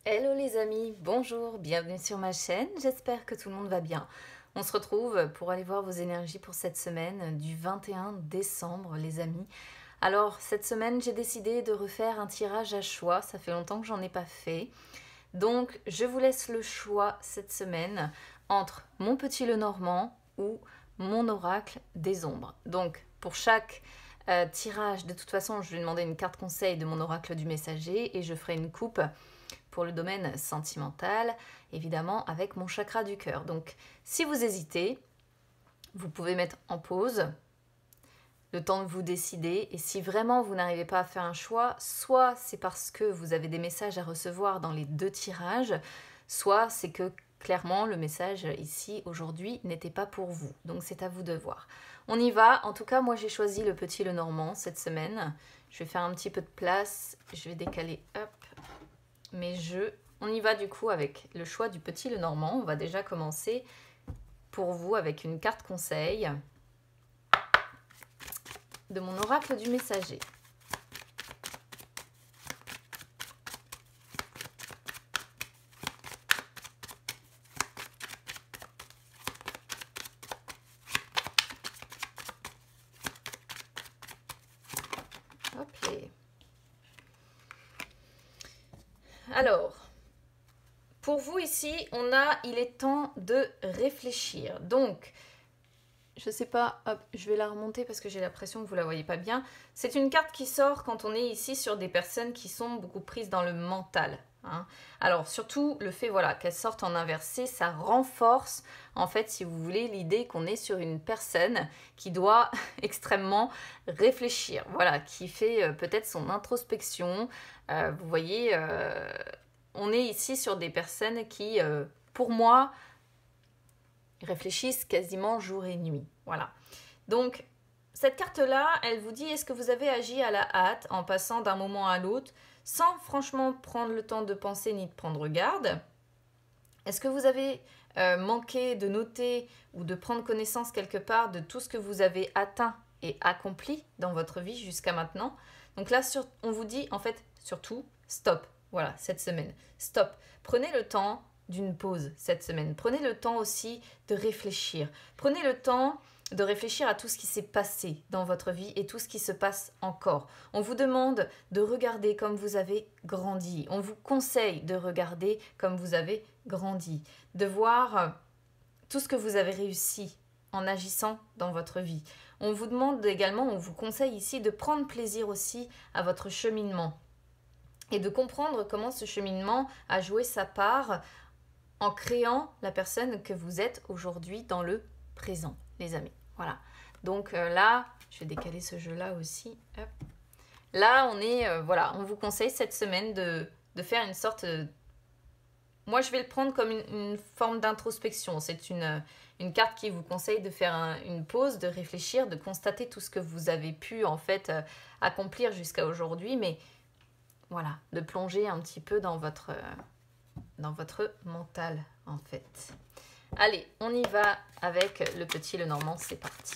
Hello les amis, bonjour, bienvenue sur ma chaîne, j'espère que tout le monde va bien. On se retrouve pour aller voir vos énergies pour cette semaine du 21 décembre les amis. Alors cette semaine j'ai décidé de refaire un tirage à choix, ça fait longtemps que j'en ai pas fait. Donc je vous laisse le choix cette semaine entre mon petit Lenormand ou mon oracle des ombres. Donc pour chaque tirage, de toute façon je vais demander une carte conseil de mon oracle du messager et je ferai une coupe pour le domaine sentimental, évidemment avec mon chakra du cœur. Donc si vous hésitez, vous pouvez mettre en pause le temps de vous décider, et si vraiment vous n'arrivez pas à faire un choix, soit c'est parce que vous avez des messages à recevoir dans les deux tirages, soit c'est que clairement le message ici aujourd'hui n'était pas pour vous. Donc c'est à vous de voir. On y va. En tout cas, moi j'ai choisi le petit Lenormand cette semaine. Je vais faire un petit peu de place. Je vais décaler hop, mes jeux. On y va du coup avec le choix du petit Lenormand. On va déjà commencer pour vous avec une carte conseil de mon oracle du messager. Hop là. Alors, pour vous ici, on a « Il est temps de réfléchir ». Donc, je sais pas, hop, je vais la remonter parce que j'ai l'impression que vous la voyez pas bien. C'est une carte qui sort quand on est ici sur des personnes qui sont beaucoup prises dans le mental. Hein. Alors, surtout, le fait voilà, qu'elle sorte en inversé, ça renforce, en fait, si vous voulez, l'idée qu'on est sur une personne qui doit extrêmement réfléchir. Voilà, qui fait peut-être son introspection. Vous voyez, on est ici sur des personnes qui, pour moi, réfléchissent quasiment jour et nuit. Voilà. Donc, cette carte-là, elle vous dit, est-ce que vous avez agi à la hâte en passant d'un moment à l'autre sans franchement prendre le temps de penser ni de prendre garde? Est-ce que vous avez manqué de noter ou de prendre connaissance quelque part de tout ce que vous avez atteint et accompli dans votre vie jusqu'à maintenant? Donc là, on vous dit, en fait, surtout, stop. Voilà, cette semaine. Stop. Prenez le temps d'une pause cette semaine. Prenez le temps aussi de réfléchir. Prenez le temps de réfléchir à tout ce qui s'est passé dans votre vie et tout ce qui se passe encore. On vous demande de regarder comme vous avez grandi. On vous conseille de regarder comme vous avez grandi. De voir tout ce que vous avez réussi en agissant dans votre vie. On vous demande également, on vous conseille ici de prendre plaisir aussi à votre cheminement et de comprendre comment ce cheminement a joué sa part en créant la personne que vous êtes aujourd'hui dans le présent, les amis. Voilà. Donc là, je vais décaler ce jeu-là aussi. Hop. Là, on est, voilà, on vous conseille cette semaine de faire une sorte... moi, je vais le prendre comme une forme d'introspection. C'est une carte qui vous conseille de faire une pause, de réfléchir, de constater tout ce que vous avez pu, en fait, accomplir jusqu'à aujourd'hui. Mais voilà, de plonger un petit peu dans votre mental, en fait. Allez, on y va avec le petit Lenormand, c'est parti.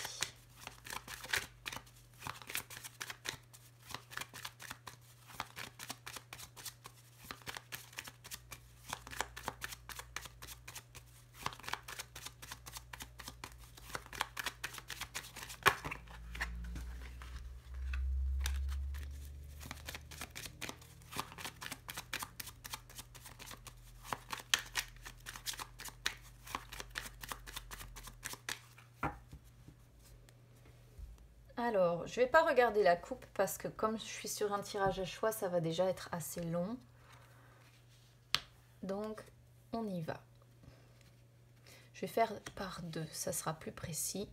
Alors, je ne vais pas regarder la coupe parce que comme je suis sur un tirage à choix, ça va déjà être assez long. Donc, on y va. Je vais faire par deux, ça sera plus précis.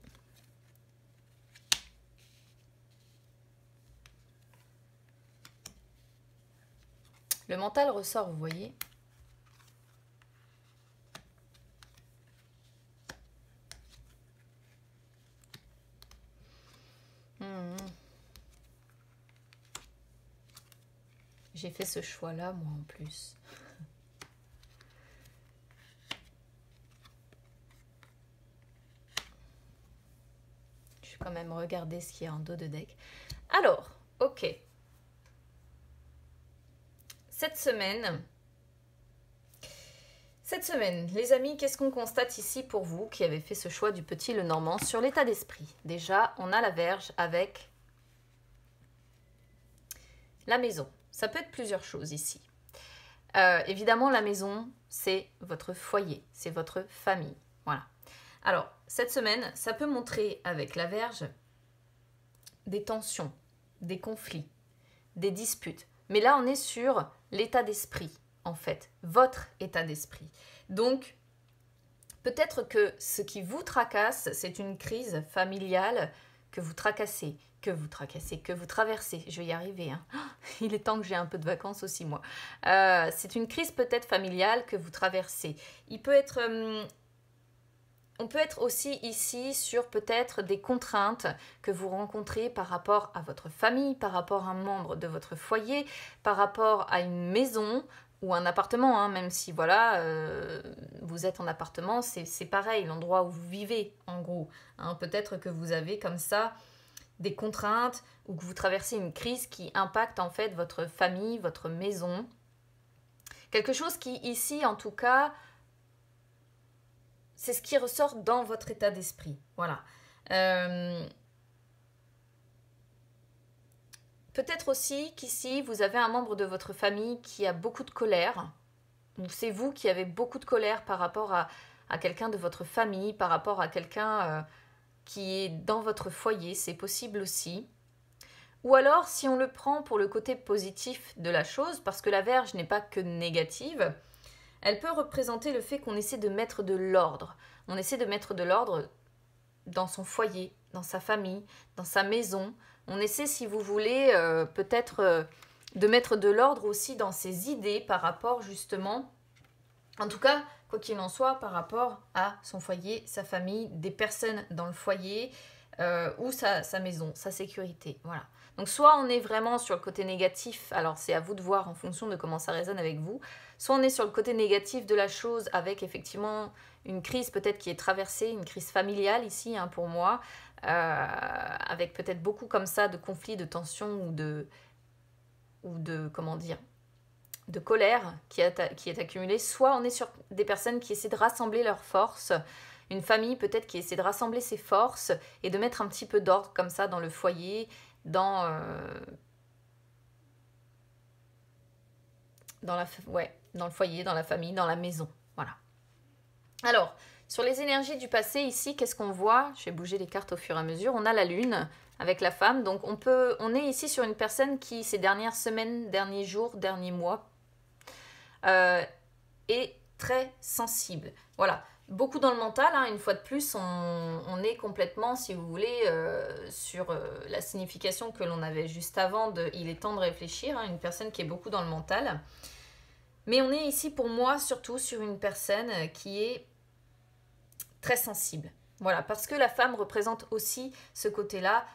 Le mental ressort, vous voyez. J'ai fait ce choix-là, moi, en plus. Je vais quand même regarder ce qu'il y a en dos de deck. Alors, ok. Cette semaine, Cette semaine, les amis, qu'est-ce qu'on constate ici pour vous qui avez fait ce choix du petit Lenormand sur l'état d'esprit? Déjà, on a la Vierge avec la maison. Ça peut être plusieurs choses ici. Évidemment, la maison, c'est votre foyer, c'est votre famille. Voilà. Alors, cette semaine, ça peut montrer avec la Vierge des tensions, des conflits, des disputes. Mais là, on est sur l'état d'esprit, en fait, votre état d'esprit. Donc, peut-être que ce qui vous tracasse, c'est une crise familiale que vous tracassez, que vous traversez. Je vais y arriver. Hein. Il est temps que j'ai un peu de vacances aussi, moi. C'est une crise peut-être familiale que vous traversez. Il peut être... on peut être aussi ici sur peut-être des contraintes que vous rencontrez par rapport à votre famille, par rapport à un membre de votre foyer, par rapport à une maison ou un appartement, hein, même si voilà, vous êtes en appartement, c'est pareil, l'endroit où vous vivez en gros. Hein. Peut-être que vous avez comme ça des contraintes ou que vous traversez une crise qui impacte en fait votre famille, votre maison. Quelque chose qui ici en tout cas... c'est ce qui ressort dans votre état d'esprit. Voilà. Peut-être aussi qu'ici, vous avez un membre de votre famille qui a beaucoup de colère. Ou c'est vous qui avez beaucoup de colère par rapport à quelqu'un de votre famille, par rapport à quelqu'un qui est dans votre foyer. C'est possible aussi. Ou alors, si on le prend pour le côté positif de la chose, parce que la Vierge n'est pas que négative... elle peut représenter le fait qu'on essaie de mettre de l'ordre. On essaie de mettre de l'ordre dans son foyer, dans sa famille, dans sa maison. On essaie, si vous voulez, peut-être de mettre de l'ordre aussi dans ses idées par rapport justement, en tout cas, quoi qu'il en soit, par rapport à son foyer, sa famille, des personnes dans le foyer ou sa maison, sa sécurité. Voilà. Donc soit on est vraiment sur le côté négatif, alors c'est à vous de voir en fonction de comment ça résonne avec vous, soit on est sur le côté négatif de la chose avec effectivement une crise peut-être qui est traversée, une crise familiale ici hein, pour moi, avec peut-être beaucoup comme ça de conflits, de tensions ou de comment dire, de colère qui est accumulée, soit on est sur des personnes qui essaient de rassembler leurs forces, une famille peut-être qui essaie de rassembler ses forces et de mettre un petit peu d'ordre comme ça dans le foyer, dans le foyer, dans la famille, dans la maison. Voilà. Alors, sur les énergies du passé, ici, qu'est-ce qu'on voit? Je vais bouger les cartes au fur et à mesure. On a la lune avec la femme. Donc, on est ici sur une personne qui, ces dernières semaines, derniers jours, derniers mois, est très sensible. Voilà. Beaucoup dans le mental, hein, une fois de plus, on est complètement, si vous voulez, sur la signification que l'on avait juste avant de « il est temps de réfléchir hein, », une personne qui est beaucoup dans le mental. Mais on est ici, pour moi, surtout sur une personne qui est très sensible. Voilà, parce que la femme représente aussi ce côté-là,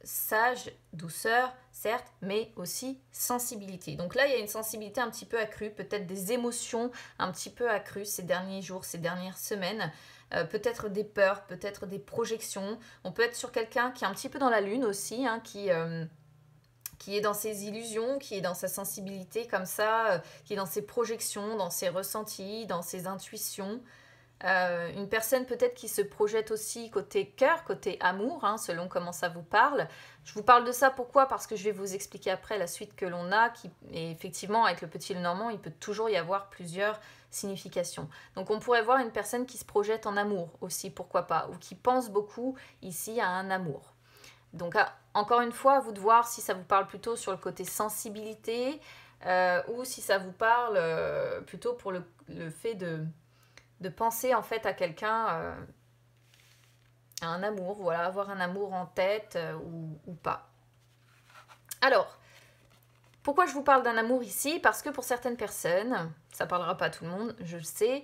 sage, douceur, certes, mais aussi sensibilité. Donc là, il y a une sensibilité un petit peu accrue, peut-être des émotions un petit peu accrues ces derniers jours, ces dernières semaines, peut-être des peurs, peut-être des projections. On peut être sur quelqu'un qui est un petit peu dans la lune aussi, hein, qui est dans ses illusions, qui est dans sa sensibilité comme ça, qui est dans ses projections, dans ses ressentis, dans ses intuitions. Une personne peut-être qui se projette aussi côté cœur, côté amour, hein, selon comment ça vous parle. Je vous parle de ça pourquoi? Parce que je vais vous expliquer après la suite que l'on a, et effectivement avec le petit Lenormand, il peut toujours y avoir plusieurs significations. Donc on pourrait voir une personne qui se projette en amour aussi, pourquoi pas, ou qui pense beaucoup ici à un amour. Donc encore une fois, à vous de voir si ça vous parle plutôt sur le côté sensibilité, ou si ça vous parle plutôt pour le fait de penser en fait à quelqu'un, à un amour, voilà, avoir un amour en tête ou pas. Alors, pourquoi je vous parle d'un amour ici? Parce que pour certaines personnes, ça parlera pas à tout le monde, je le sais,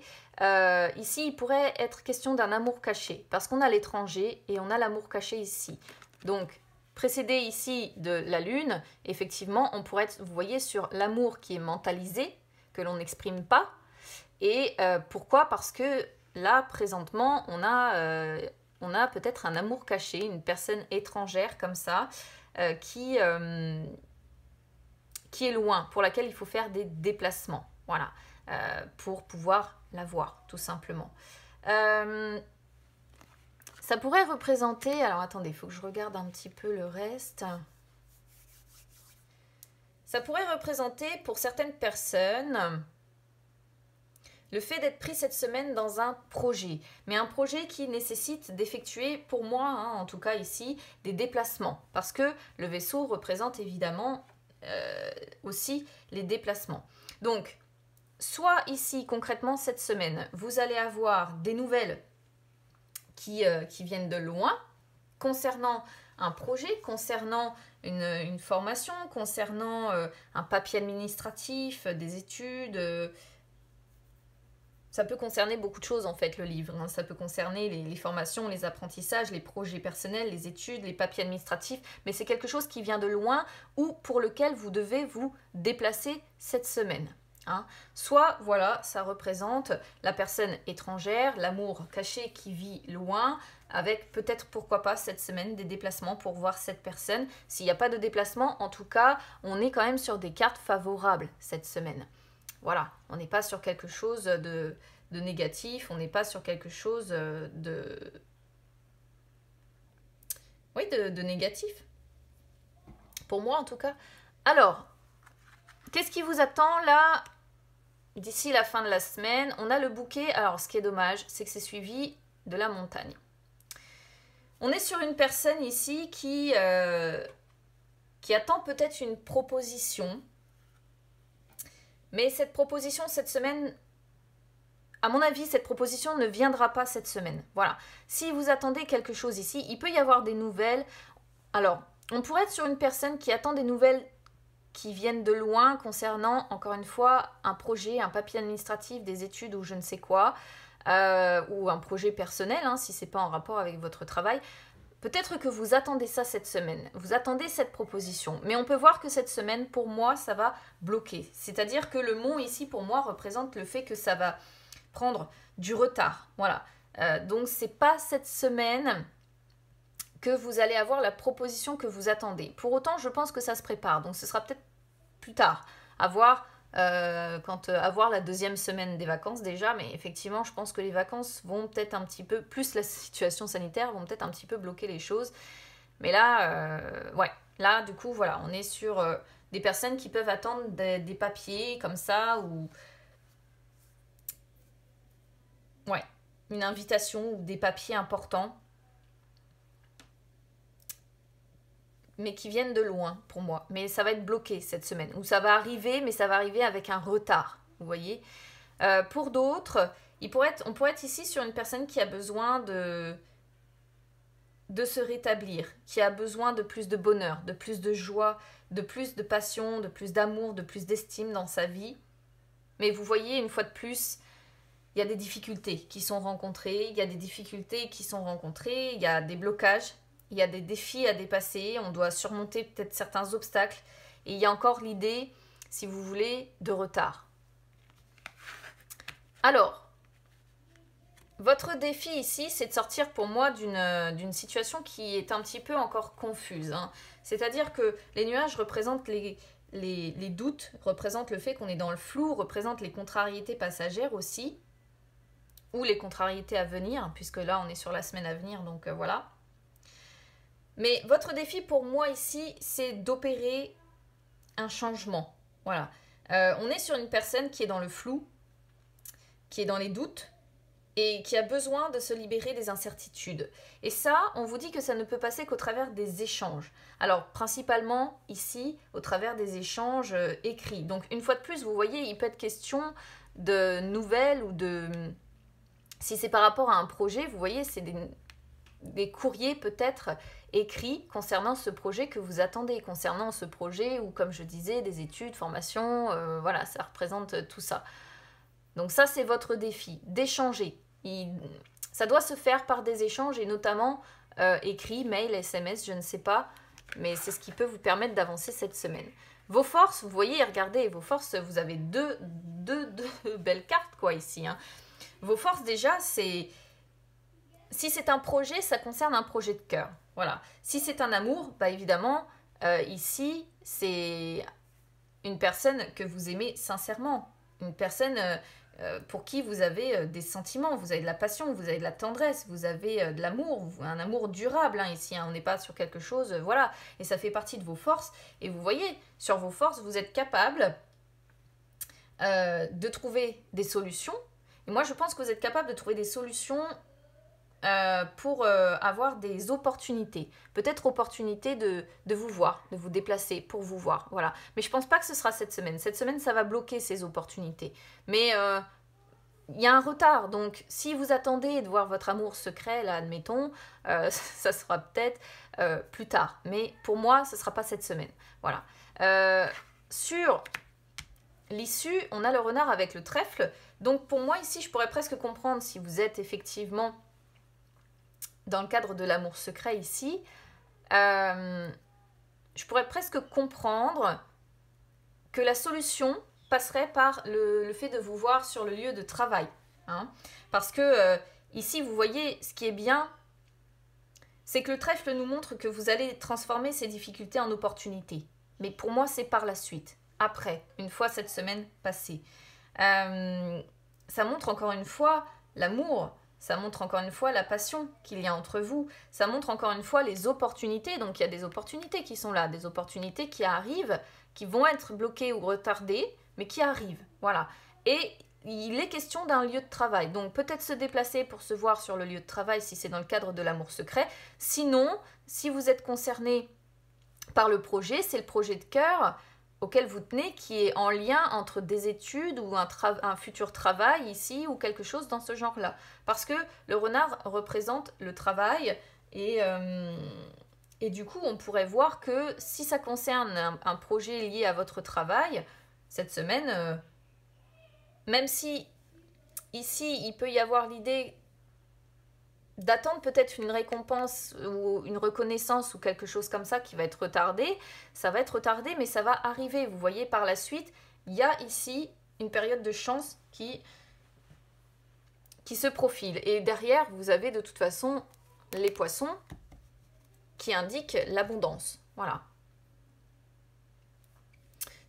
ici il pourrait être question d'un amour caché, parce qu'on a l'étranger et on a l'amour caché ici. Donc, précédé ici de la lune, effectivement, on pourrait être, vous voyez, sur l'amour qui est mentalisé, que l'on n'exprime pas. Et pourquoi? Parce que là, présentement, on a peut-être un amour caché, une personne étrangère comme ça, qui est loin, pour laquelle il faut faire des déplacements. Voilà. pour pouvoir l'avoir, tout simplement. Ça pourrait représenter... Alors attendez, il faut que je regarde un petit peu le reste. Ça pourrait représenter pour certaines personnes le fait d'être pris cette semaine dans un projet. Mais un projet qui nécessite d'effectuer, pour moi, en tout cas ici, des déplacements. Parce que le vaisseau représente évidemment aussi les déplacements. Donc, soit ici, concrètement, cette semaine, vous allez avoir des nouvelles qui viennent de loin, concernant un projet, concernant une formation, concernant un papier administratif, des études. Ça peut concerner beaucoup de choses en fait, le livre. Hein. Ça peut concerner les formations, les apprentissages, les projets personnels, les études, les papiers administratifs. Mais c'est quelque chose qui vient de loin ou pour lequel vous devez vous déplacer cette semaine. Hein. Soit, voilà, ça représente la personne étrangère, l'amour caché qui vit loin, avec peut-être, pourquoi pas, cette semaine, des déplacements pour voir cette personne. S'il n'y a pas de déplacement, en tout cas, on est quand même sur des cartes favorables cette semaine. Voilà, on n'est pas sur quelque chose de négatif, on n'est pas sur quelque chose Oui, de négatif. Pour moi, en tout cas. Alors, qu'est-ce qui vous attend là, d'ici la fin de la semaine? On a le bouquet. Alors, ce qui est dommage, c'est que c'est suivi de la montagne. On est sur une personne ici qui attend peut-être une proposition. Mais cette proposition, cette semaine, à mon avis, cette proposition ne viendra pas cette semaine. Voilà. Si vous attendez quelque chose ici, il peut y avoir des nouvelles. Alors, on pourrait être sur une personne qui attend des nouvelles qui viennent de loin concernant, encore une fois, un projet, un papier administratif, des études ou je ne sais quoi, ou un projet personnel, hein, si ce n'est pas en rapport avec votre travail. Peut-être que vous attendez ça cette semaine, vous attendez cette proposition, mais on peut voir que cette semaine, pour moi, ça va bloquer. C'est-à-dire que le mont ici, pour moi, représente le fait que ça va prendre du retard. Voilà. Donc, ce n'est pas cette semaine que vous allez avoir la proposition que vous attendez. Pour autant, je pense que ça se prépare, donc ce sera peut-être plus tard, à voir avoir la deuxième semaine des vacances déjà, mais effectivement, je pense que les vacances vont peut-être un petit peu, plus la situation sanitaire, vont peut-être un petit peu bloquer les choses. Mais là, ouais, là, du coup, voilà, on est sur des personnes qui peuvent attendre des papiers comme ça, ou... Ouais, une invitation ou des papiers importants, mais qui viennent de loin pour moi. Mais ça va être bloqué cette semaine. Ou ça va arriver, mais ça va arriver avec un retard. Vous voyez. Pour d'autres, on pourrait être ici sur une personne qui a besoin de se rétablir, qui a besoin de plus de bonheur, de plus de joie, de plus de passion, de plus d'amour, de plus d'estime dans sa vie. Mais vous voyez, une fois de plus, il y a des difficultés qui sont rencontrées, il y a des blocages. Il y a des défis à dépasser, on doit surmonter peut-être certains obstacles. Et il y a encore l'idée, si vous voulez, de retard. Alors, votre défi ici, c'est de sortir pour moi d'une situation qui est un petit peu encore confuse. Hein. C'est-à-dire que les nuages représentent les doutes, représentent le fait qu'on est dans le flou, représentent les contrariétés passagères aussi, ou les contrariétés à venir, puisque là, on est sur la semaine à venir, donc voilà. Mais votre défi pour moi ici, c'est d'opérer un changement. Voilà. On est sur une personne qui est dans le flou, qui est dans les doutes et qui a besoin de se libérer des incertitudes. Et ça, on vous dit que ça ne peut passer qu'au travers des échanges. Alors, principalement ici, au travers des échanges écrits. Donc, une fois de plus, vous voyez, il peut être question de nouvelles ou de... Si c'est par rapport à un projet, vous voyez, c'est des courriers peut-être écrits concernant ce projet que vous attendez, concernant ce projet ou comme je disais, des études, formations, voilà, ça représente tout ça. Donc ça, c'est votre défi, d'échanger. Ça doit se faire par des échanges et notamment écrits, mail, SMS, je ne sais pas, mais c'est ce qui peut vous permettre d'avancer cette semaine. Vos forces, vous voyez, regardez, vos forces, vous avez deux belles cartes quoi ici. Hein. Vos forces déjà, c'est... Si c'est un projet, ça concerne un projet de cœur. Voilà. Si c'est un amour, bah évidemment, ici, c'est une personne que vous aimez sincèrement. une personne pour qui vous avez des sentiments, vous avez de la passion, vous avez de la tendresse, vous avez de l'amour, un amour durable hein, ici, hein, on n'est pas sur quelque chose, voilà, et ça fait partie de vos forces, et vous voyez, sur vos forces, vous êtes capable de trouver des solutions, et moi je pense que vous êtes capable de trouver des solutions pour avoir des opportunités. Peut-être opportunité de vous voir, de vous déplacer pour vous voir. Voilà. Mais je ne pense pas que ce sera cette semaine. Cette semaine, ça va bloquer ces opportunités. Mais il y a un retard. Donc, si vous attendez de voir votre amour secret, là, admettons, ça sera peut-être plus tard. Mais pour moi, ce ne sera pas cette semaine. Voilà. Sur l'issue, on a le renard avec le trèfle. Donc, pour moi, ici, je pourrais presque comprendre si vous êtes effectivement dans le cadre de l'amour secret ici, je pourrais presque comprendre que la solution passerait par le fait de vous voir sur le lieu de travail. Hein. Parce que ici, vous voyez, ce qui est bien, c'est que le trèfle nous montre que vous allez transformer ces difficultés en opportunités. Mais pour moi, c'est par la suite, après, une fois cette semaine passée. Ça montre encore une fois l'amour. Ça montre encore une fois la passion qu'il y a entre vous. Ça montre encore une fois les opportunités. Donc, il y a des opportunités qui sont là, des opportunités qui arrivent, qui vont être bloquées ou retardées, mais qui arrivent. Voilà. Et il est question d'un lieu de travail. Donc, peut-être se déplacer pour se voir sur le lieu de travail si c'est dans le cadre de l'amour secret. Sinon, si vous êtes concerné par le projet, c'est le projet de cœur auquel vous tenez, qui est en lien entre des études ou un futur travail ici, ou quelque chose dans ce genre-là. Parce que le renard représente le travail, et du coup, on pourrait voir que si ça concerne un projet lié à votre travail, cette semaine, même si ici, il peut y avoir l'idée d'attendre peut-être une récompense ou une reconnaissance ou quelque chose comme ça qui va être retardé, ça va être retardé mais ça va arriver. Vous voyez par la suite, il y a ici une période de chance qui se profile. Et derrière, vous avez de toute façon les poissons qui indiquent l'abondance. Voilà.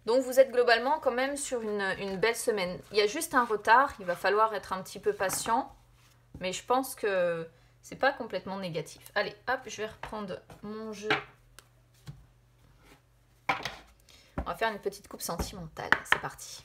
Donc vous êtes globalement quand même sur une belle semaine. Il y a juste un retard, il va falloir être un petit peu patient. Mais je pense que c'est pas complètement négatif. Allez, hop, je vais reprendre mon jeu. On va faire une petite coupe sentimentale. C'est parti.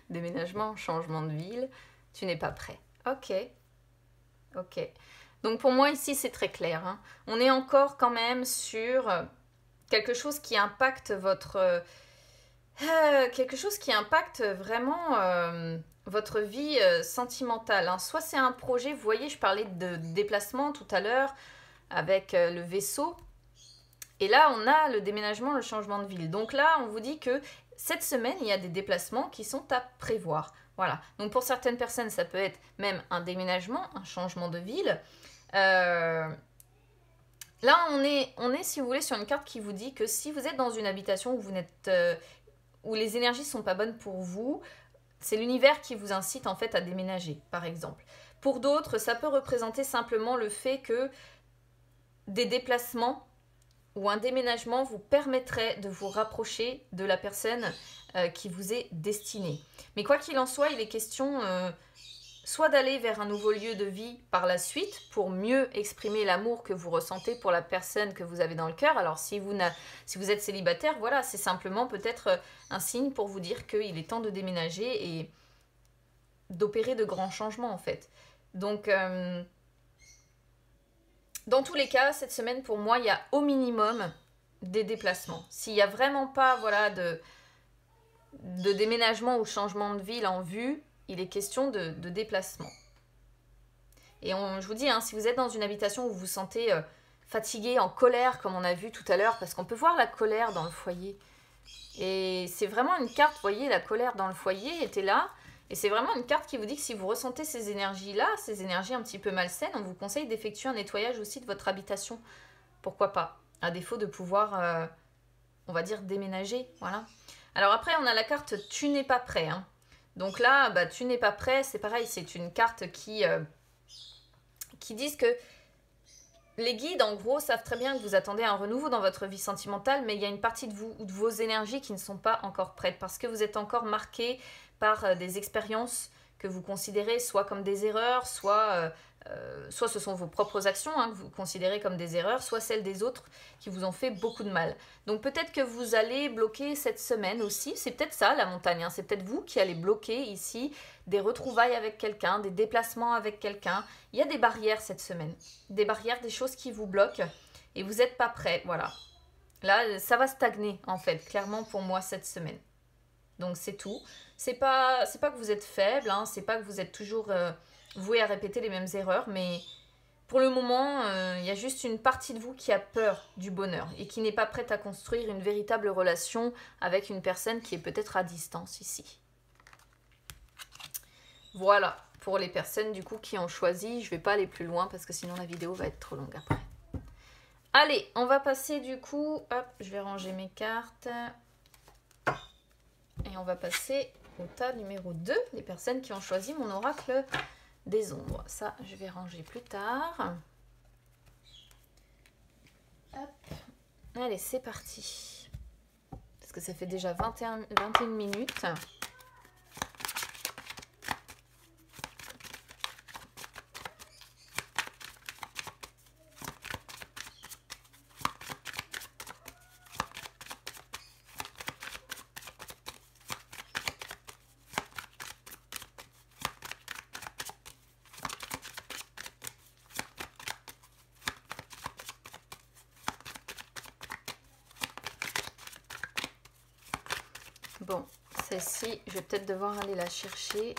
Déménagement, changement de ville, tu n'es pas prêt. Ok. Donc pour moi ici c'est très clair. Hein. On est encore quand même sur quelque chose qui impacte votre... quelque chose qui impacte vraiment votre vie sentimentale. Hein. Soit c'est un projet, vous voyez, je parlais de déplacement tout à l'heure avec le vaisseau. Et là on a le déménagement, le changement de ville. Donc là on vous dit que cette semaine, il y a des déplacements qui sont à prévoir. Voilà. Donc pour certaines personnes, ça peut être même un déménagement, un changement de ville. Là, on est, si vous voulez, sur une carte qui vous dit que si vous êtes dans une habitation où les énergies ne sont pas bonnes pour vous, c'est l'univers qui vous incite en fait à déménager, par exemple. Pour d'autres, ça peut représenter simplement le fait que des déplacements ou un déménagement vous permettrait de vous rapprocher de la personne qui vous est destinée. Mais quoi qu'il en soit, il est question soit d'aller vers un nouveau lieu de vie par la suite pour mieux exprimer l'amour que vous ressentez pour la personne que vous avez dans le cœur. Alors si vous êtes célibataire, voilà, c'est simplement peut-être un signe pour vous dire qu'il est temps de déménager et d'opérer de grands changements en fait. Donc... dans tous les cas, cette semaine, pour moi, il y a au minimum des déplacements. S'il n'y a vraiment pas voilà, de déménagement ou changement de ville en vue, il est question de déplacement. Et je vous dis, hein, si vous êtes dans une habitation où vous vous sentez fatigué, en colère, comme on a vu tout à l'heure, parce qu'on peut voir la colère dans le foyer. Et c'est vraiment une carte, vous voyez, la colère dans le foyer était là. Et c'est vraiment une carte qui vous dit que si vous ressentez ces énergies-là, ces énergies un petit peu malsaines, on vous conseille d'effectuer un nettoyage aussi de votre habitation. pourquoi pas, à défaut de pouvoir, on va dire, déménager, voilà. Alors après, on a la carte « Tu n'es pas prêt ». Hein. Donc là, bah, tu n'es pas prêt, c'est pareil, c'est une carte qui disent que les guides, en gros, savent très bien que vous attendez un renouveau dans votre vie sentimentale, mais il y a une partie de vous ou de vos énergies qui ne sont pas encore prêtes parce que vous êtes encore marqué par des expériences que vous considérez soit comme des erreurs, soit ce sont vos propres actions hein, que vous considérez comme des erreurs, soit celles des autres qui vous ont fait beaucoup de mal. Donc peut-être que vous allez bloquer cette semaine aussi, c'est peut-être ça la montagne, hein. C'est peut-être vous qui allez bloquer ici des retrouvailles avec quelqu'un, des déplacements avec quelqu'un. Il y a des barrières cette semaine, des barrières, des choses qui vous bloquent et vous n'êtes pas prêt, voilà. Là, ça va stagner en fait, clairement pour moi cette semaine. Donc c'est tout. C'est pas que vous êtes faible, hein, c'est pas que vous êtes toujours voué à répéter les mêmes erreurs, mais pour le moment, il y a juste une partie de vous qui a peur du bonheur et qui n'est pas prête à construire une véritable relation avec une personne qui est peut-être à distance ici. Voilà, pour les personnes du coup qui ont choisi, je vais pas aller plus loin parce que sinon la vidéo va être trop longue après. Allez, on va passer du coup, hop, je vais ranger mes cartes. Et on va passer au tas numéro 2, les personnes qui ont choisi mon oracle des ombres. Ça, je vais ranger plus tard. Hop. Allez, c'est parti. Parce que ça fait déjà 21 minutes. Bon, celle-ci, je vais peut-être devoir aller la chercher.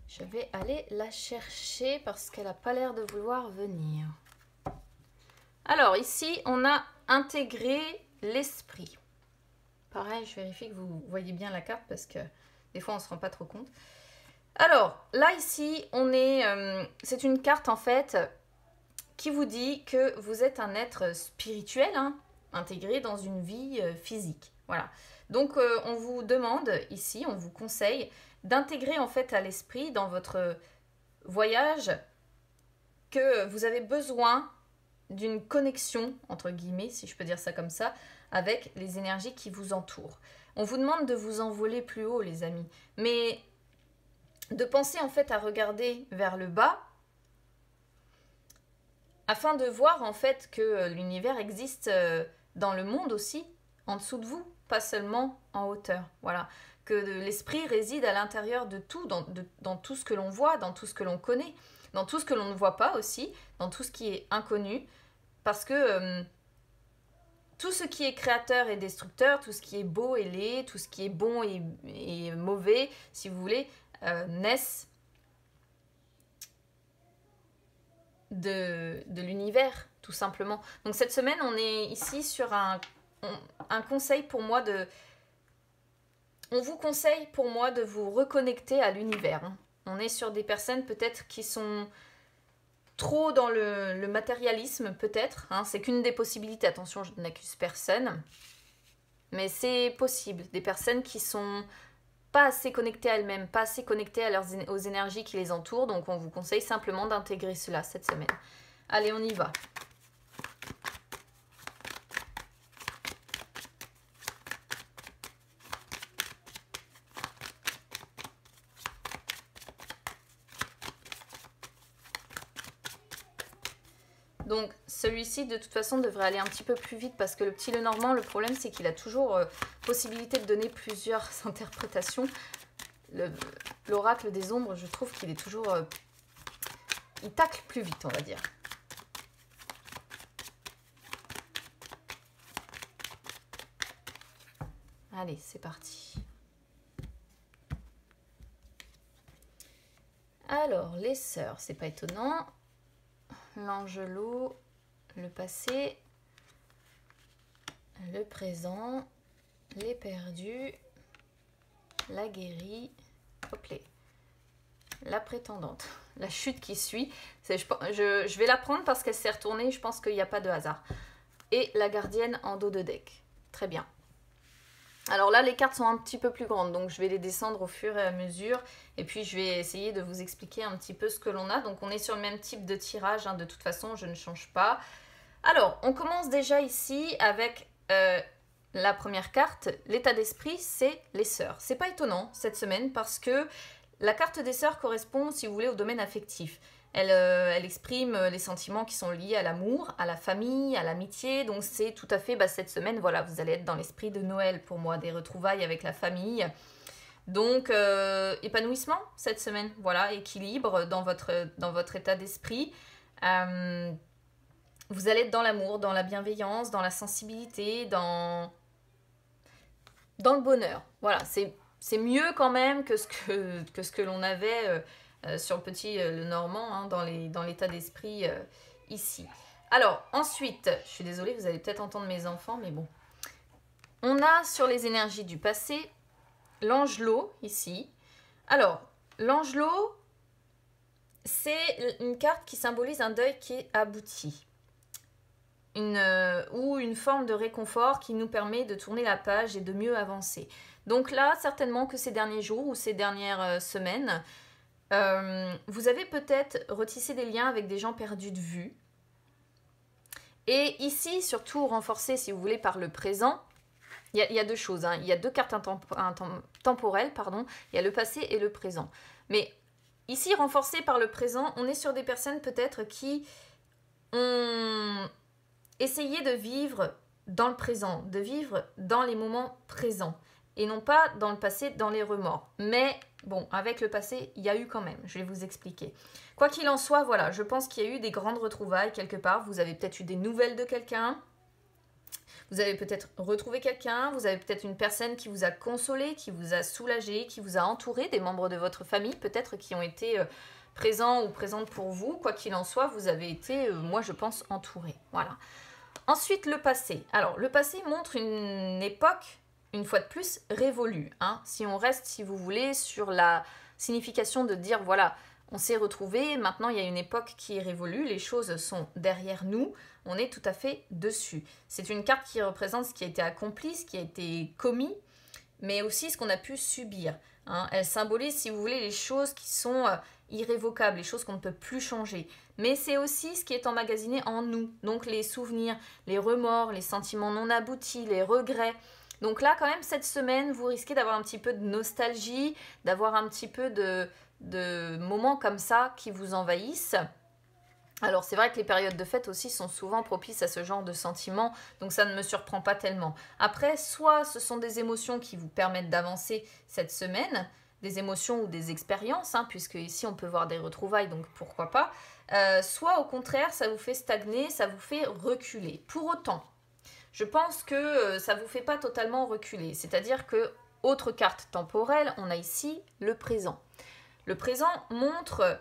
Je vais aller la chercher parce qu'elle n'a pas l'air de vouloir venir. Alors, ici, on a intégré l'esprit. Pareil, je vérifie que vous voyez bien la carte parce que des fois, on ne se rend pas trop compte. Alors, là, ici, c'est une carte, en fait, qui vous dit que vous êtes un être spirituel, hein, intégré dans une vie physique. Voilà. Donc, on vous demande ici, on vous conseille d'intégrer en fait à l'esprit dans votre voyage que vous avez besoin d'une connexion, entre guillemets, si je peux dire ça comme ça, avec les énergies qui vous entourent. On vous demande de vous envoler plus haut, les amis, mais de penser en fait à regarder vers le bas afin de voir en fait que l'univers existe dans le monde aussi, en dessous de vous, pas seulement en hauteur. Voilà. Que l'esprit réside à l'intérieur de tout, dans tout ce que l'on voit, dans tout ce que l'on connaît, dans tout ce que l'on ne voit pas aussi, dans tout ce qui est inconnu, parce que tout ce qui est créateur et destructeur, tout ce qui est beau et laid, tout ce qui est bon et mauvais, si vous voulez, naissent de l'univers, tout simplement. Donc cette semaine, on est ici sur un conseil pour moi de... On vous conseille pour moi de vous reconnecter à l'univers. Hein. On est sur des personnes peut-être qui sont trop dans le matérialisme, peut-être. Hein. C'est qu'une des possibilités. Attention, je n'accuse personne. Mais c'est possible. Des personnes qui sont pas assez connectées à elles-mêmes, pas assez connectées aux énergies qui les entourent. Donc on vous conseille simplement d'intégrer cela cette semaine. Allez, on y va. Donc celui-ci de toute façon devrait aller un petit peu plus vite parce que le petit Lenormand, le problème c'est qu'il a toujours possibilité de donner plusieurs interprétations. L'oracle des ombres, je trouve qu'il est toujours... il tacle plus vite, on va dire. Allez, c'est parti. Alors, les sœurs, c'est pas étonnant. L'angelot, le passé, le présent, les perdus, la guérie, hop là. la prétendante. La chute qui suit. Je vais la prendre parce qu'elle s'est retournée. Je pense qu'il n'y a pas de hasard. Et la gardienne en dos de deck. Très bien. Alors là, les cartes sont un petit peu plus grandes. Donc, je vais les descendre au fur et à mesure. Et puis, je vais essayer de vous expliquer un petit peu ce que l'on a. Donc, on est sur le même type de tirage. Hein. De toute façon, je ne change pas. Alors, on commence déjà ici avec... la première carte, l'état d'esprit, c'est les sœurs. C'est pas étonnant cette semaine parce que la carte des sœurs correspond, si vous voulez, au domaine affectif. Elle exprime les sentiments qui sont liés à l'amour, à la famille, à l'amitié. Donc c'est tout à fait, cette semaine, voilà, vous allez être dans l'esprit de Noël pour moi, des retrouvailles avec la famille. Donc épanouissement cette semaine, voilà, équilibre dans votre état d'esprit. Vous allez être dans l'amour, dans la bienveillance, dans la sensibilité, dans le bonheur. Voilà, c'est mieux quand même que ce que l'on avait sur le petit le Normand, hein, dans l'état d'esprit ici. Alors, ensuite, je suis désolée, vous allez peut-être entendre mes enfants, mais bon. On a sur les énergies du passé, l'Angelot, ici. Alors, l'Angelot, c'est une carte qui symbolise un deuil qui est abouti. Ou une forme de réconfort qui nous permet de tourner la page et de mieux avancer. Donc là, certainement que ces derniers jours ou ces dernières semaines, vous avez peut-être retissé des liens avec des gens perdus de vue. Et ici, surtout renforcé, si vous voulez, par le présent, il y a deux choses. Hein. Il y a deux cartes temporelles, pardon. Il y a le passé et le présent. Mais ici, renforcé par le présent, on est sur des personnes peut-être qui ont... Essayez de vivre dans le présent, de vivre dans les moments présents et non pas dans le passé, dans les remords. Mais bon, avec le passé, il y a eu quand même, je vais vous expliquer. Quoi qu'il en soit, voilà, je pense qu'il y a eu des grandes retrouvailles quelque part. Vous avez peut-être eu des nouvelles de quelqu'un, vous avez peut-être retrouvé quelqu'un, vous avez peut-être une personne qui vous a consolé, qui vous a soulagé, qui vous a entouré, des membres de votre famille peut-être qui ont été... présents ou présentes pour vous, quoi qu'il en soit, vous avez été, moi je pense, entouré. Voilà. Ensuite, le passé. Alors, le passé montre une époque, une fois de plus, révolue. Hein. Si on reste, si vous voulez, sur la signification de dire, voilà, on s'est retrouvés, maintenant il y a une époque qui est révolue, les choses sont derrière nous, on est tout à fait dessus. C'est une carte qui représente ce qui a été accompli, ce qui a été commis, mais aussi ce qu'on a pu subir. Hein. Elle symbolise, si vous voulez, les choses qui sont irrévocables, les choses qu'on ne peut plus changer. Mais c'est aussi ce qui est emmagasiné en nous. Donc les souvenirs, les remords, les sentiments non aboutis, les regrets. Donc là, quand même, cette semaine, vous risquez d'avoir un petit peu de nostalgie, d'avoir un petit peu de moments comme ça qui vous envahissent. Alors c'est vrai que les périodes de fête aussi sont souvent propices à ce genre de sentiments, donc ça ne me surprend pas tellement. Après, soit ce sont des émotions qui vous permettent d'avancer cette semaine, des émotions ou des expériences, hein, puisque ici on peut voir des retrouvailles, donc pourquoi pas. Soit au contraire, ça vous fait stagner, ça vous fait reculer. Pour autant, je pense que ça ne vous fait pas totalement reculer. C'est-à-dire que, autre carte temporelle, on a ici le présent. Le présent montre...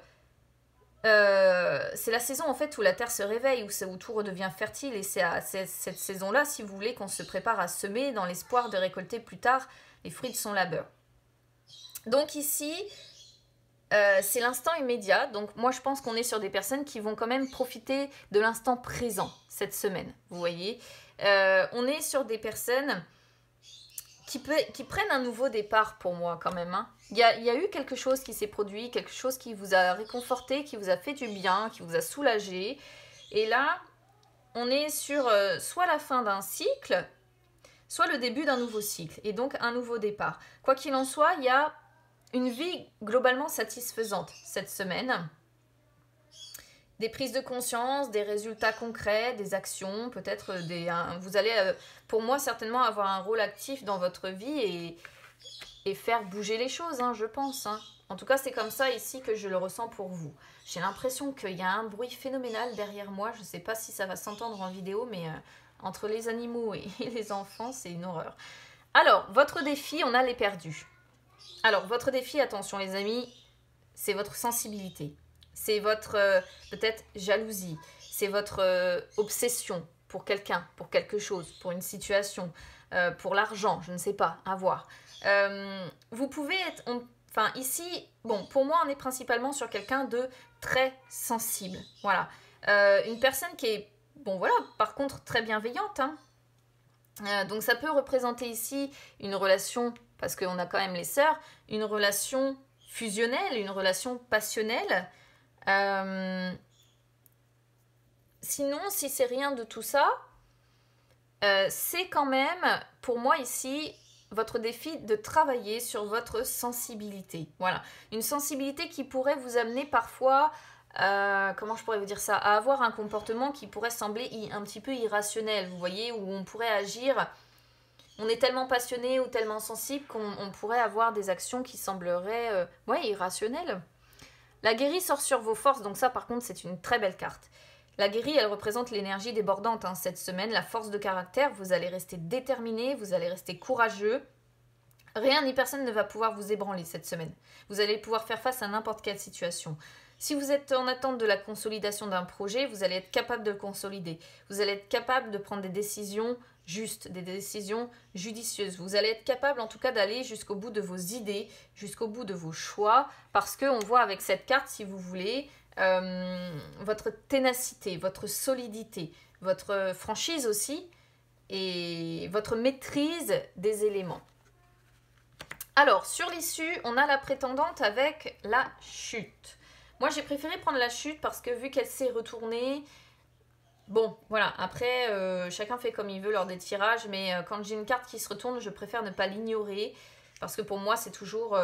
c'est la saison en fait où la terre se réveille, où tout redevient fertile, et c'est à cette saison-là, si vous voulez, qu'on se prépare à semer dans l'espoir de récolter plus tard les fruits de son labeur. Donc ici, c'est l'instant immédiat. Donc moi je pense qu'on est sur des personnes qui vont quand même profiter de l'instant présent cette semaine, vous voyez. On est sur des personnes qui prennent un nouveau départ pour moi quand même. Hein. Il y a eu quelque chose qui s'est produit, quelque chose qui vous a réconforté, qui vous a fait du bien, qui vous a soulagé. Et là, on est sur soit la fin d'un cycle, soit le début d'un nouveau cycle. Et donc un nouveau départ. Quoi qu'il en soit, il y a une vie globalement satisfaisante cette semaine. Des prises de conscience, des résultats concrets, des actions, peut-être vous allez, pour moi, certainement avoir un rôle actif dans votre vie et faire bouger les choses, hein, je pense. Hein. En tout cas, c'est comme ça ici que je le ressens pour vous. J'ai l'impression qu'il y a un bruit phénoménal derrière moi. Je ne sais pas si ça va s'entendre en vidéo, mais entre les animaux et les enfants, c'est une horreur. Alors, votre défi, on a les perdus. Alors, votre défi, attention les amis, c'est votre sensibilité. C'est votre, peut-être, jalousie. C'est votre obsession pour quelqu'un, pour quelque chose, pour une situation, pour l'argent, je ne sais pas, à voir. Vous pouvez être... Enfin, ici, bon, pour moi, on est principalement sur quelqu'un de très sensible. Voilà. Une personne qui est, bon, voilà, par contre, très bienveillante. Hein. Donc, ça peut représenter ici une relation, parce qu'on a quand même les sœurs, une relation fusionnelle, une relation passionnelle. Sinon, si c'est rien de tout ça, c'est quand même, pour moi ici, votre défi de travailler sur votre sensibilité. Voilà, une sensibilité qui pourrait vous amener parfois, comment je pourrais vous dire ça, à avoir un comportement qui pourrait sembler un petit peu irrationnel, vous voyez, où on pourrait agir, on est tellement passionné ou tellement sensible qu'on pourrait avoir des actions qui sembleraient, irrationnelles. La guérie sort sur vos forces, donc ça par contre c'est une très belle carte. La guérie, elle représente l'énergie débordante hein, cette semaine, la force de caractère. Vous allez rester déterminé, vous allez rester courageux. Rien ni personne ne va pouvoir vous ébranler cette semaine. Vous allez pouvoir faire face à n'importe quelle situation. Si vous êtes en attente de la consolidation d'un projet, vous allez être capable de le consolider. Vous allez être capable de prendre des décisions justes, des décisions judicieuses. Vous allez être capable en tout cas d'aller jusqu'au bout de vos idées, jusqu'au bout de vos choix, parce qu'on voit avec cette carte, si vous voulez, votre ténacité, votre solidité, votre franchise aussi et votre maîtrise des éléments. Alors, sur l'issue, on a la prétendante avec la chute. Moi, j'ai préféré prendre la chute parce que vu qu'elle s'est retournée, bon, voilà, après, chacun fait comme il veut lors des tirages, mais quand j'ai une carte qui se retourne, je préfère ne pas l'ignorer parce que pour moi, c'est toujours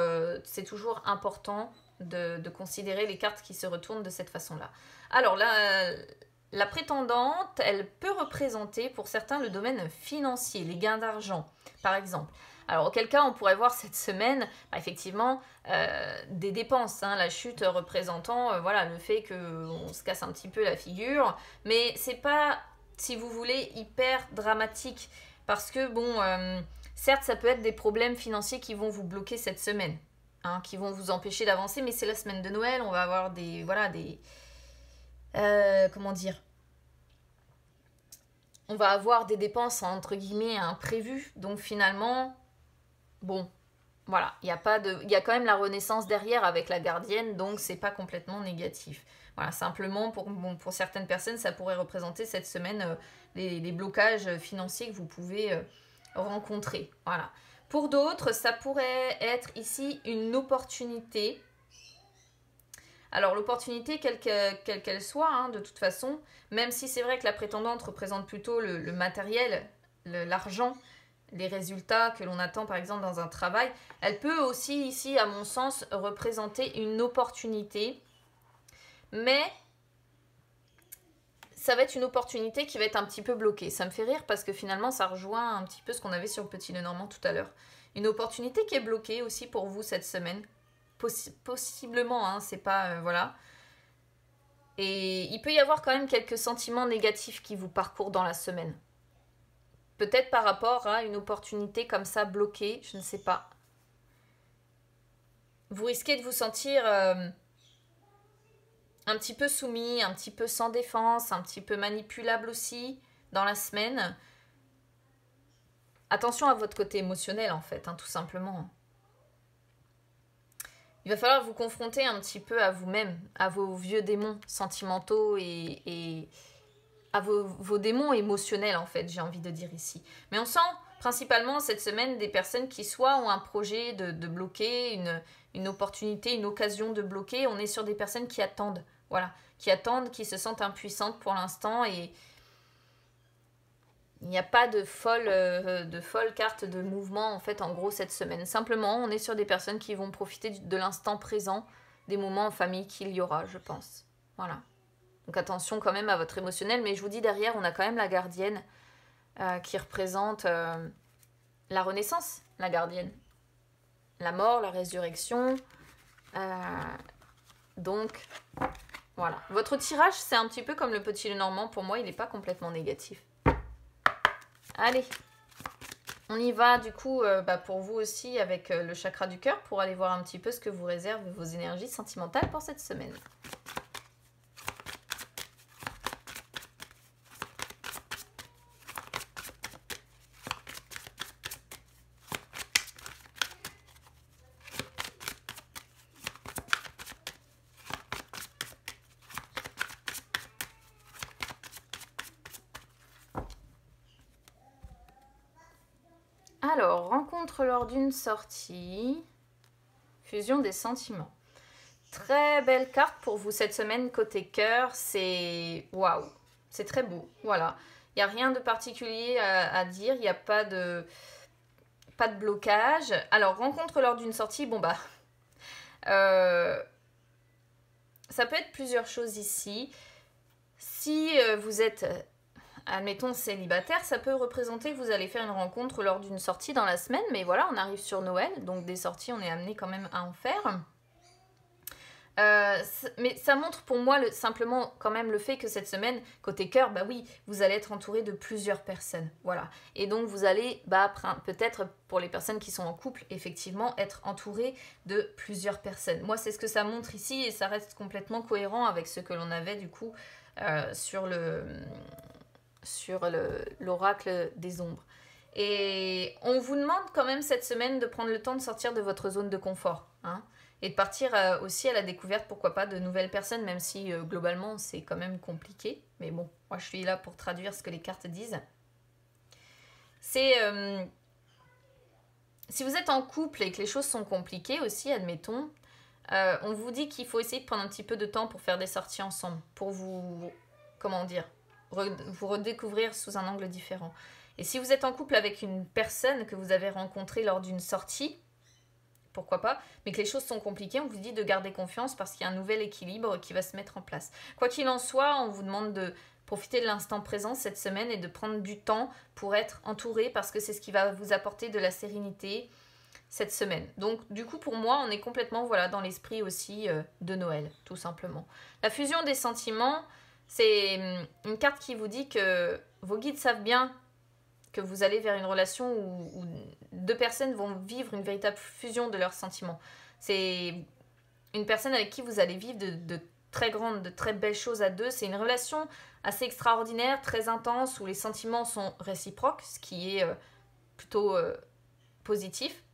important de considérer les cartes qui se retournent de cette façon-là. Alors, la prétendante, elle peut représenter pour certains le domaine financier, les gains d'argent, par exemple. Alors, auquel cas, on pourrait voir cette semaine, effectivement, des dépenses. Hein, la chute représentant voilà, le fait qu'on se casse un petit peu la figure. Mais c'est pas, si vous voulez, hyper dramatique. Parce que, bon, certes, ça peut être des problèmes financiers qui vont vous bloquer cette semaine. Hein, qui vont vous empêcher d'avancer. Mais c'est la semaine de Noël, on va avoir des... Voilà, des... comment dire ? On va avoir des dépenses, entre guillemets, imprévues. Donc, finalement... Bon, voilà, il y a quand même la renaissance derrière avec la gardienne, donc c'est pas complètement négatif. Voilà, simplement pour certaines personnes, ça pourrait représenter cette semaine les blocages financiers que vous pouvez rencontrer. Voilà. Pour d'autres, ça pourrait être ici une opportunité. Alors l'opportunité, quelle qu'elle soit, hein, de toute façon, même si c'est vrai que la prétendante représente plutôt le matériel, l'argent, les résultats que l'on attend par exemple dans un travail, elle peut aussi ici, à mon sens, représenter une opportunité, mais ça va être une opportunité qui va être un petit peu bloquée. Ça me fait rire parce que finalement ça rejoint un petit peu ce qu'on avait sur le Petit Lenormand tout à l'heure. Une opportunité qui est bloquée aussi pour vous cette semaine, possiblement, hein, c'est pas... voilà. Et il peut y avoir quand même quelques sentiments négatifs qui vous parcourent dans la semaine. Peut-être par rapport à une opportunité comme ça bloquée, je ne sais pas. Vous risquez de vous sentir un petit peu soumis, un petit peu sans défense, un petit peu manipulable aussi dans la semaine. Attention à votre côté émotionnel en fait, hein, tout simplement. Il va falloir vous confronter un petit peu à vous-même, à vos vieux démons sentimentaux et à vos démons émotionnels en fait, j'ai envie de dire ici. Mais on sent principalement cette semaine des personnes qui soit ont un projet de bloquer, une opportunité, une occasion de bloquer. On est sur des personnes qui attendent, voilà, qui se sentent impuissantes pour l'instant et il n'y a pas de folle carte de mouvement en fait en gros cette semaine. Simplement, on est sur des personnes qui vont profiter de l'instant présent, des moments en famille qu'il y aura, je pense. Voilà. Donc attention quand même à votre émotionnel, mais je vous dis derrière, on a quand même la gardienne qui représente la renaissance, la gardienne. La mort, la résurrection. Donc, voilà. Votre tirage, c'est un petit peu comme le Petit Lenormand. Pour moi, il n'est pas complètement négatif. Allez, on y va du coup pour vous aussi avec le chakra du cœur pour aller voir un petit peu ce que vous réservent vos énergies sentimentales pour cette semaine. Alors, rencontre lors d'une sortie. Fusion des sentiments. Très belle carte pour vous cette semaine côté cœur. C'est waouh, c'est très beau. Voilà. Il n'y a rien de particulier à dire. Il n'y a pas de blocage. Alors, rencontre lors d'une sortie. Bon, bah. Ça peut être plusieurs choses ici. Si vous êtes, admettons, célibataire, ça peut représenter que vous allez faire une rencontre lors d'une sortie dans la semaine. Mais voilà, on arrive sur Noël. Donc, des sorties, on est amené quand même à en faire. Mais ça montre pour moi simplement quand même le fait que cette semaine, côté cœur, bah oui, vous allez être entouré de plusieurs personnes. Voilà. Et donc, vous allez, peut-être pour les personnes qui sont en couple, effectivement, être entouré de plusieurs personnes. Moi, c'est ce que ça montre ici et ça reste complètement cohérent avec ce que l'on avait du coup sur l'oracle des ombres. Et on vous demande quand même cette semaine de prendre le temps de sortir de votre zone de confort, hein, et de partir aussi à la découverte, pourquoi pas, de nouvelles personnes, même si globalement c'est quand même compliqué. Mais bon, moi je suis là pour traduire ce que les cartes disent. C'est... si vous êtes en couple et que les choses sont compliquées aussi, admettons, on vous dit qu'il faut essayer de prendre un petit peu de temps pour faire des sorties ensemble, pour vous, comment dire, vous redécouvrir sous un angle différent. Et si vous êtes en couple avec une personne que vous avez rencontrée lors d'une sortie, pourquoi pas, mais que les choses sont compliquées, on vous dit de garder confiance parce qu'il y a un nouvel équilibre qui va se mettre en place. Quoi qu'il en soit, on vous demande de profiter de l'instant présent cette semaine et de prendre du temps pour être entouré parce que c'est ce qui va vous apporter de la sérénité cette semaine. Donc du coup pour moi on est complètement dans l'esprit aussi de Noël tout simplement. La fusion des sentiments, c'est une carte qui vous dit que vos guides savent bien que vous allez vers une relation où deux personnes vont vivre une véritable fusion de leurs sentiments. C'est une personne avec qui vous allez vivre de très grandes, de très belles choses à deux. C'est une relation assez extraordinaire, très intense, où les sentiments sont réciproques, ce qui est plutôt positif.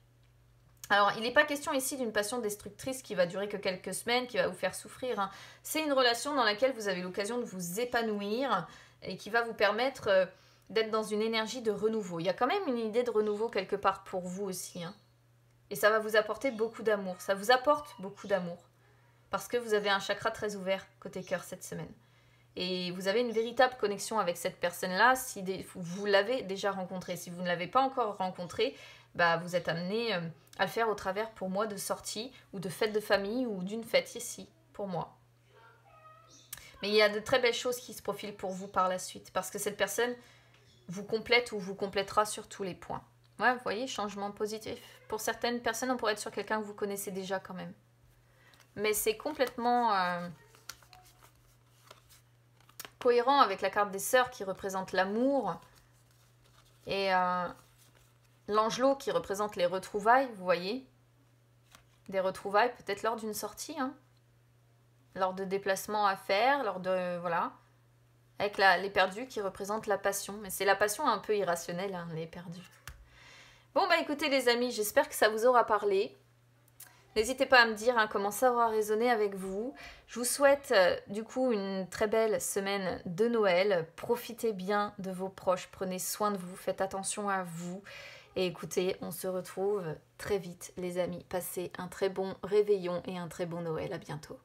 Alors, il n'est pas question ici d'une passion destructrice qui va durer que quelques semaines, qui va vous faire souffrir, hein. C'est une relation dans laquelle vous avez l'occasion de vous épanouir et qui va vous permettre d'être dans une énergie de renouveau. Il y a quand même une idée de renouveau quelque part pour vous aussi, hein. Et ça va vous apporter beaucoup d'amour. Ça vous apporte beaucoup d'amour. Parce que vous avez un chakra très ouvert côté cœur cette semaine. Et vous avez une véritable connexion avec cette personne-là si vous l'avez déjà rencontrée. Si vous ne l'avez pas encore rencontrée, vous êtes amené à le faire au travers, pour moi, de sorties ou de fêtes de famille ou d'une fête ici, pour moi. Mais il y a de très belles choses qui se profilent pour vous par la suite. Parce que cette personne vous complète ou vous complétera sur tous les points. Ouais, vous voyez, changement positif. Pour certaines personnes, on pourrait être sur quelqu'un que vous connaissez déjà quand même. Mais c'est complètement cohérent avec la carte des sœurs qui représente l'amour et l'angelot qui représente les retrouvailles, vous voyez. Des retrouvailles peut-être lors d'une sortie, hein, lors de déplacements à faire, lors de... voilà. Avec les perdus qui représentent la passion. Mais c'est la passion un peu irrationnelle, hein, les perdus. Bon, écoutez les amis, j'espère que ça vous aura parlé. N'hésitez pas à me dire comment ça aura résonné avec vous. Je vous souhaite du coup une très belle semaine de Noël. Profitez bien de vos proches, prenez soin de vous, faites attention à vous. Et écoutez, on se retrouve très vite les amis. Passez un très bon réveillon et un très bon Noël. À bientôt.